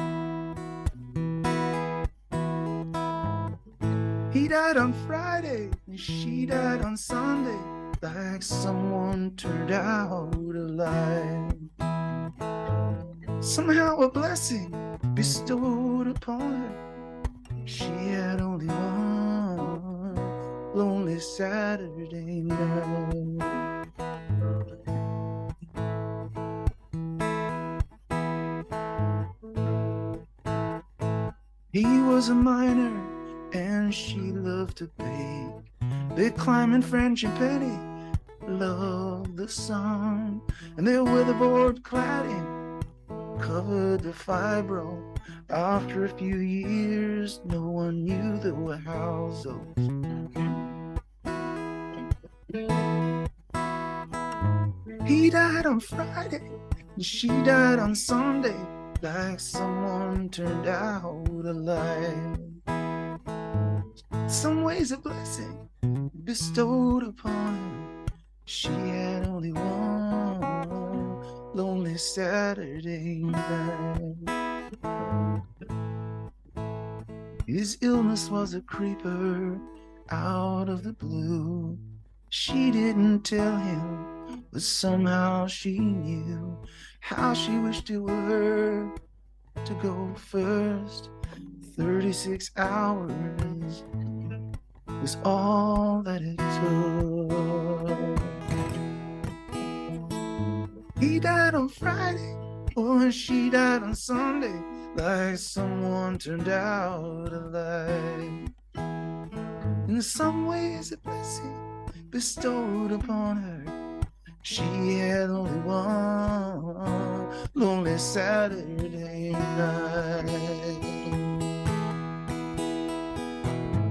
He died on Friday and she died on Sunday, like someone turned out alive. Somehow a blessing bestowed upon her. She had only one lonely Saturday night. He was a miner and she loved to bake. They climb in French and Penny, loved the sun, and their weatherboard cladding covered the fibro. After a few years, no one knew there were houses He died on Friday, and she died on Sunday, like someone turned out a light. Some ways a blessing bestowed upon her. She had only one lonely Saturday night. His illness was a creeper out of the blue. She didn't tell him, but somehow she knew how she wished it were her to go first. 36 hours was all that it took. He died on Friday, or she died on Sunday, like someone turned out a light. In some ways a blessing bestowed upon her. She had only one lonely Saturday night.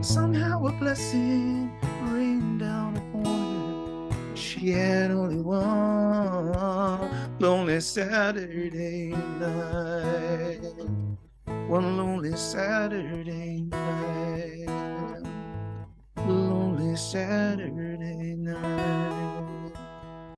Somehow a blessing rained down upon her. She had only one lonely Saturday night. One lonely Saturday night. Lonely Saturday night.